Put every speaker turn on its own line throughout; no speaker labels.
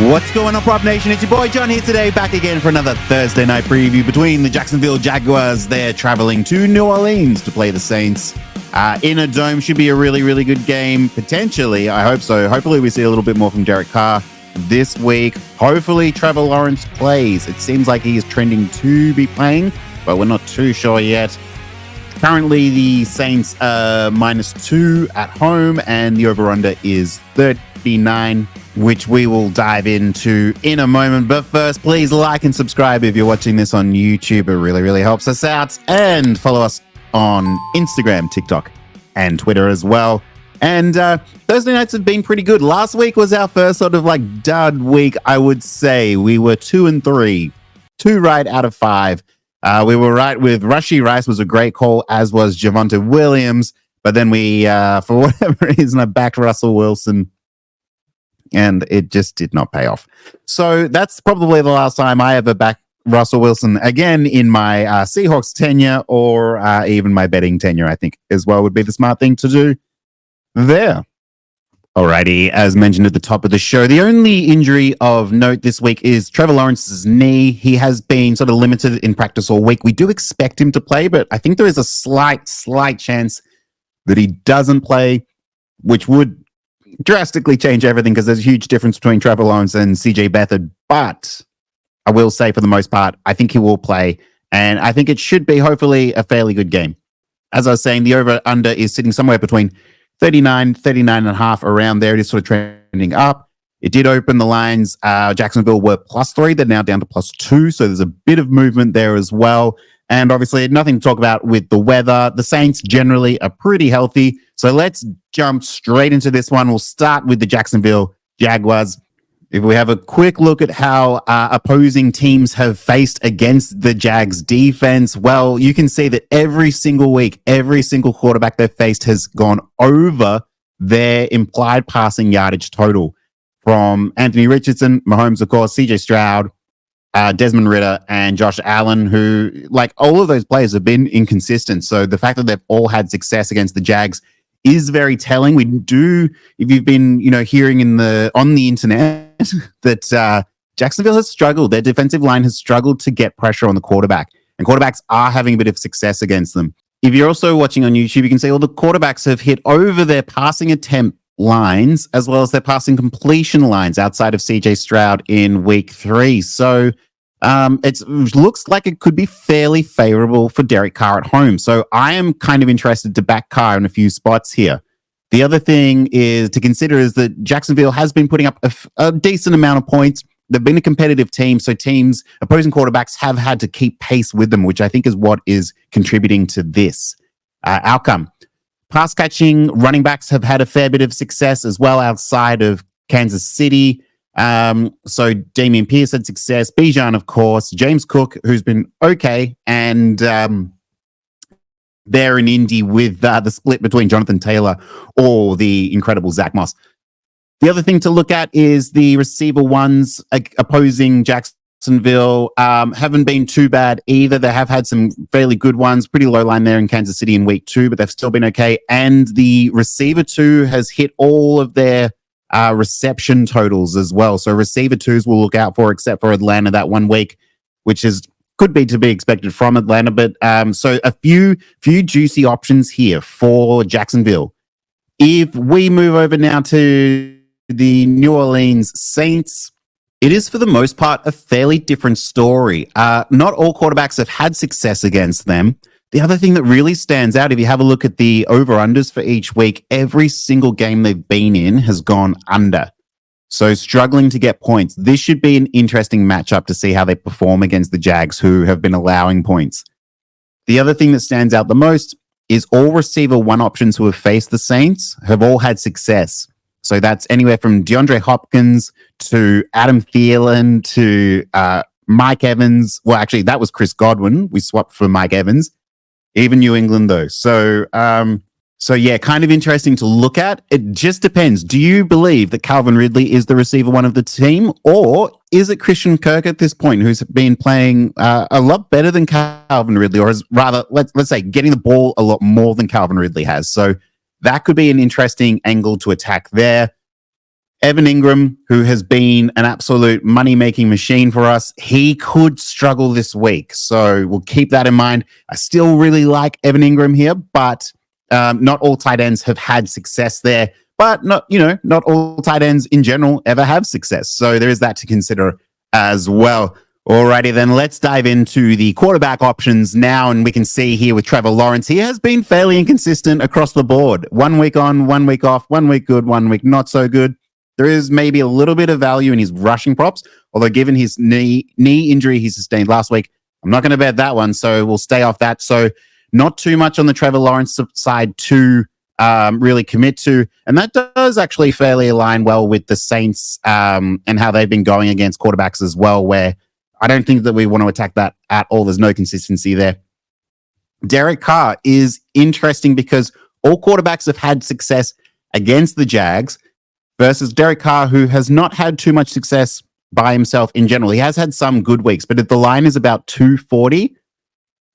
What's going on, Prop Nation? It's your boy John here today, back again for another Thursday night preview between the Jacksonville Jaguars. They're traveling to New Orleans to play the Saints. In a dome, should be a really, really good game. Potentially, I hope so. Hopefully we see a little bit more from Derek Carr this week. Hopefully Trevor Lawrence plays. It seems like he is trending to be playing, but we're not too sure yet. Currently, the Saints are -2 at home, and the over-under is 39, which we will dive into in a moment. But first, please like and subscribe if you're watching this on YouTube. It really, really helps us out. And follow us on Instagram, TikTok, and Twitter as well. And Thursday nights have been pretty good. Last week was our first sort of like dud week, I would say. We were 2-3, 2 right out of 5. We were right with Rashee Rice was a great call, as was Javonte Williams. But then we, for whatever reason, I backed Russell Wilson, and it just did not pay off. So that's probably the last time I ever backed Russell Wilson again in my Seahawks tenure, or even my betting tenure, I think, as well would be the smart thing to do there. Alrighty, as mentioned at the top of the show, the only injury of note this week is Trevor Lawrence's knee. He has been sort of limited in practice all week. We do expect him to play, but I think there is a slight chance that he doesn't play, which would drastically change everything because there's a huge difference between Trevor Lawrence and CJ Beathard. But I will say, for the most part, I think he will play, and I think it should be hopefully a fairly good game. As I was saying, the over-under is sitting somewhere between 39 and a half, around there. It is sort of trending up. It did open the lines. Jacksonville were +3. They're now down to +2. So there's a bit of movement there as well. And obviously nothing to talk about with the weather. The Saints generally are pretty healthy. So let's jump straight into this one. We'll start with the Jacksonville Jaguars. If we have a quick look at how opposing teams have faced against the Jags defense, well, you can see that every single week, every single quarterback they've faced has gone over their implied passing yardage total. From Anthony Richardson, Mahomes, of course, CJ Stroud, Desmond Ridder, and Josh Allen, who, like, all of those players have been inconsistent. So the fact that they've all had success against the Jags is very telling. We do, if you've been, hearing on the internet that Jacksonville has struggled. Their defensive line has struggled to get pressure on the quarterback, and quarterbacks are having a bit of success against them. If you're also watching on YouTube, you can see all the quarterbacks have hit over their passing attempt lines as well as their passing completion lines outside of CJ Stroud in week 3. So it looks like it could be fairly favorable for Derek Carr at home. So I am kind of interested to back Carr in a few spots here. The other thing is to consider is that Jacksonville has been putting up a decent amount of points. They've been a competitive team, so opposing quarterbacks have had to keep pace with them, which I think is what is contributing to this outcome. Pass catching running backs have had a fair bit of success as well outside of Kansas City. So Dameon Pierce had success, Bijan, of course, James Cook, who's been okay, and there in Indy with the split between Jonathan Taylor or the incredible Zach Moss. The other thing to look at is the receiver ones opposing Jacksonville haven't been too bad either. They have had some fairly good ones, pretty low line there in Kansas City in week 2, but they've still been okay. And the receiver 2 has hit all of their reception totals as well. So receiver 2s we'll look out for, except for Atlanta that 1 week, which could be to be expected from Atlanta. But so a few juicy options here for Jacksonville. If we move over now to the New Orleans Saints, it is for the most part a fairly different story. Not all quarterbacks have had success against them. The other thing that really stands out, if you have a look at the over-unders for each week, every single game they've been in has gone under. So struggling to get points. This should be an interesting matchup to see how they perform against the Jags, who have been allowing points. The other thing that stands out the most is all receiver 1 options who have faced the Saints have all had success. So that's anywhere from DeAndre Hopkins to Adam Thielen to Mike Evans. Well, actually, that was Chris Godwin. We swapped for Mike Evans. Even New England, though. So yeah, kind of interesting to look at. It just depends. Do you believe that Calvin Ridley is the receiver 1 of the team, or is it Christian Kirk at this point, who's been playing a lot better than Calvin Ridley, or is rather, let's say, getting the ball a lot more than Calvin Ridley has? So that could be an interesting angle to attack there. Evan Ingram, who has been an absolute money-making machine for us, he could struggle this week. So we'll keep that in mind. I still really like Evan Ingram here, but not all tight ends have had success there. But not all tight ends in general ever have success. So there is that to consider as well. Alrighty, then let's dive into the quarterback options now. And we can see here with Trevor Lawrence, he has been fairly inconsistent across the board. 1 week on, 1 week off, 1 week good, 1 week not so good. There is maybe a little bit of value in his rushing props, although given his knee injury he sustained last week, I'm not going to bet that one, so we'll stay off that. So not too much on the Trevor Lawrence side to really commit to, and that does actually fairly align well with the Saints and how they've been going against quarterbacks as well, where I don't think that we want to attack that at all. There's no consistency there. Derek Carr is interesting because all quarterbacks have had success against the Jags, versus Derek Carr, who has not had too much success by himself in general. He has had some good weeks, but if the line is about 240,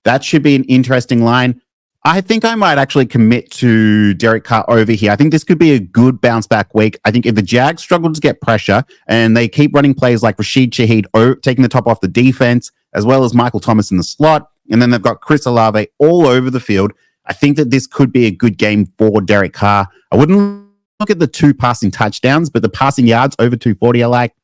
that should be an interesting line. I think I might actually commit to Derek Carr over here. I think this could be a good bounce back week. I think if the Jags struggle to get pressure and they keep running plays like Rashid Shaheed taking the top off the defense, as well as Michael Thomas in the slot, and then they've got Chris Olave all over the field, I think that this could be a good game for Derek Carr. I wouldn't look at the 2 passing touchdowns, but the passing yards over 240 I like.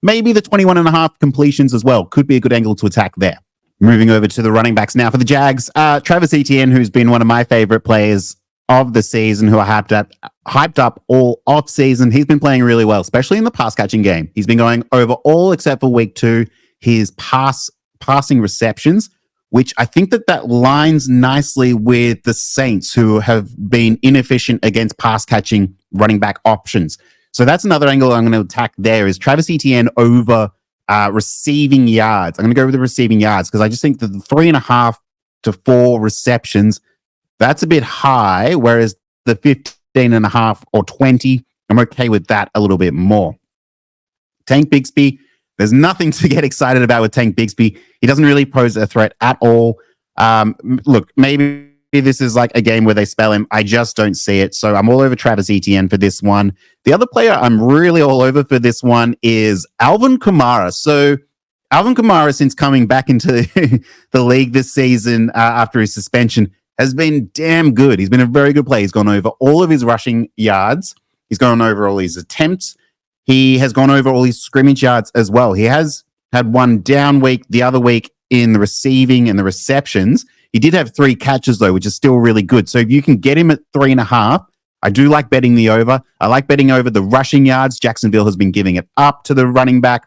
Maybe the 21.5 completions as well could be a good angle to attack there. Moving over to the running backs now for the Jags. Travis Etienne, who's been one of my favorite players of the season, who I hyped up all off season. He's been playing really well, especially in the pass catching game. He's been going over all except for week 2, his passing receptions, which I think that lines nicely with the Saints, who have been inefficient against pass-catching running back options. So that's another angle I'm going to attack there, is Travis Etienne over receiving yards. I'm going to go with the receiving yards because I just think that the 3.5 to 4 receptions, that's a bit high, whereas the 15.5 or 20, I'm okay with that a little bit more. Tank Bigsby, there's nothing to get excited about with Tank Bigsby. He doesn't really pose a threat at all. Look, maybe this is like a game where they spell him. I just don't see it. So I'm all over Travis Etienne for this one. The other player I'm really all over for this one is Alvin Kamara. So Alvin Kamara, since coming back into the league this season after his suspension, has been damn good. He's been a very good player. He's gone over all of his rushing yards. He's gone over all his attempts. He has gone over all his scrimmage yards as well. He has had one down week the other week in the receiving and the receptions. He did have 3 catches, though, which is still really good. So if you can get him at 3.5, I do like betting the over. I like betting over the rushing yards. Jacksonville has been giving it up to the running back.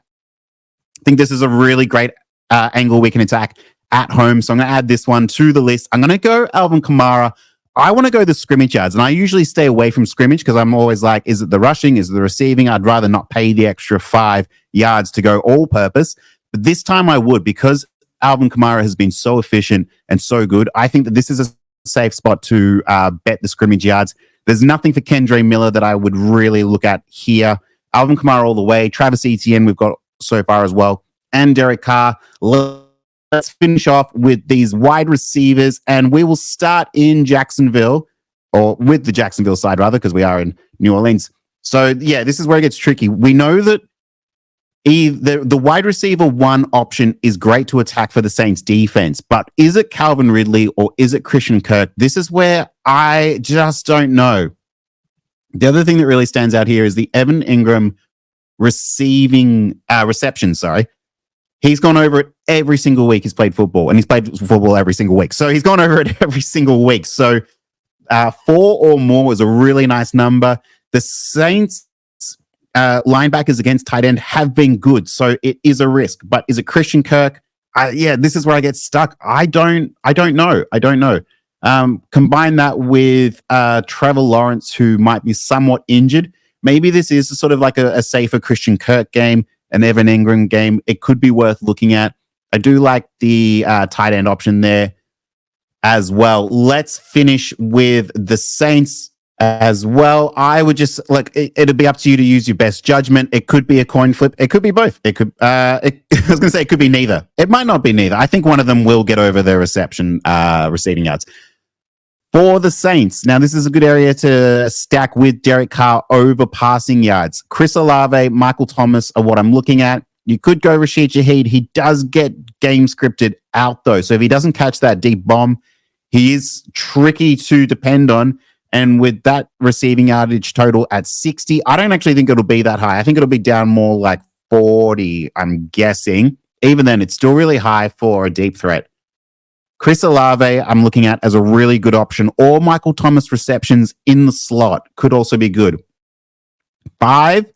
I think this is a really great angle we can attack at home. So I'm going to add this one to the list. I'm going to go Alvin Kamara. I want to go the scrimmage yards, and I usually stay away from scrimmage because I'm always like, is it the rushing? Is it the receiving? I'd rather not pay the extra 5 yards to go all purpose. But this time I would, because Alvin Kamara has been so efficient and so good. I think that this is a safe spot to bet the scrimmage yards. There's nothing for Kendre Miller that I would really look at here. Alvin Kamara all the way. Travis Etienne we've got so far as well. And Derek Carr. Let's finish off with these wide receivers, and we will start in Jacksonville, or with the Jacksonville side, rather, because we are in New Orleans. So, yeah, this is where it gets tricky. We know that the wide receiver 1 option is great to attack for the Saints defense, but is it Calvin Ridley or is it Christian Kirk? This is where I just don't know. The other thing that really stands out here is the Evan Ingram reception. He's gone over it every single week he's played football, and he's played football every single week. So he's gone over it every single week. So 4 or more is a really nice number. The Saints linebackers against tight end have been good, so it is a risk. But is it Christian Kirk? This is where I get stuck. I don't know. Combine that with Trevor Lawrence, who might be somewhat injured. Maybe this is sort of like a safer Christian Kirk game, an Evan Ingram game. It could be worth looking at. I do like the tight end option there as well. Let's finish with the Saints as well. I would just it'd be up to you to use your best judgment. It could be a coin flip. It could be both. It could. I was going to say it could be neither. It might not be neither. I think one of them will get over their receiving yards. For the Saints, now this is a good area to stack with Derek Carr over passing yards. Chris Olave, Michael Thomas are what I'm looking at. You could go Rashid Shaheed. He does get game scripted out, though. So if he doesn't catch that deep bomb, he is tricky to depend on. And with that receiving yardage total at 60, I don't actually think it'll be that high. I think it'll be down more like 40, I'm guessing. Even then, it's still really high for a deep threat. Chris Olave, I'm looking at as a really good option. Or Michael Thomas receptions in the slot could also be good. Five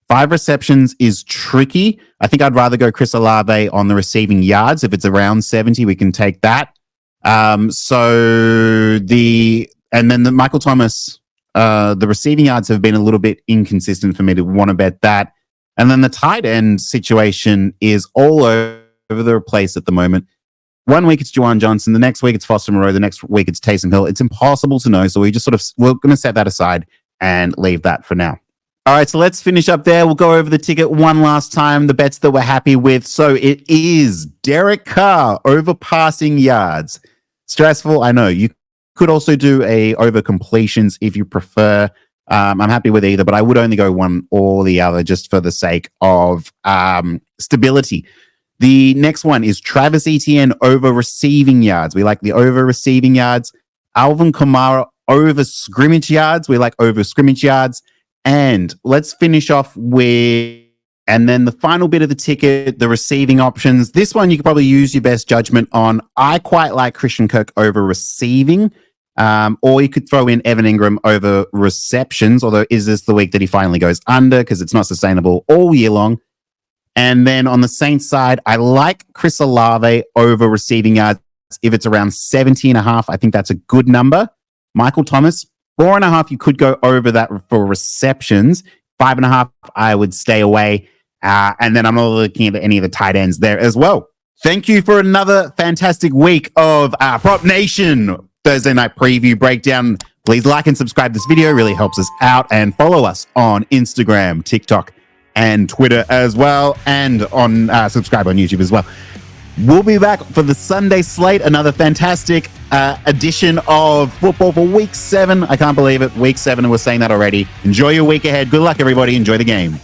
receptions is tricky. I think I'd rather go Chris Olave on the receiving yards. If it's around 70, we can take that. And then the Michael Thomas, the receiving yards have been a little bit inconsistent for me to want to bet that. And then the tight end situation is all over the place at the moment. 1 week it's Juwan Johnson, the next week it's Foster Moreau, the next week it's Taysom Hill. It's impossible to know, so we're going to set that aside and leave that for now. All right, so let's finish up there. We'll go over the ticket one last time, the bets that we're happy with. So it is Derek Carr over passing yards. Stressful, I know. You could also do a over completions if you prefer. I'm happy with either, but I would only go one or the other just for the sake of stability. The next one is Travis Etienne over receiving yards. We like the over receiving yards. Alvin Kamara over scrimmage yards. We like over scrimmage yards. And let's finish off with, and then the final bit of the ticket, the receiving options. This one you could probably use your best judgment on. I quite like Christian Kirk over receiving. Or you could throw in Evan Ingram over receptions, although is this the week that he finally goes under because it's not sustainable all year long. And then on the Saints side, I like Chris Olave over receiving yards. If it's around 70.5, I think that's a good number. Michael Thomas, 4.5, you could go over that for receptions. 5.5, I would stay away. And then I'm not looking at any of the tight ends there as well. Thank you for another fantastic week of Prop Nation Thursday night preview breakdown. Please like and subscribe this video. It really helps us out. And follow us on Instagram, TikTok, and Twitter as well, and on subscribe on YouTube as well. We'll be back for the Sunday slate, another fantastic edition of football for week 7. I can't believe it, week 7, and we're saying that already. Enjoy your week ahead. Good luck, everybody. Enjoy the game.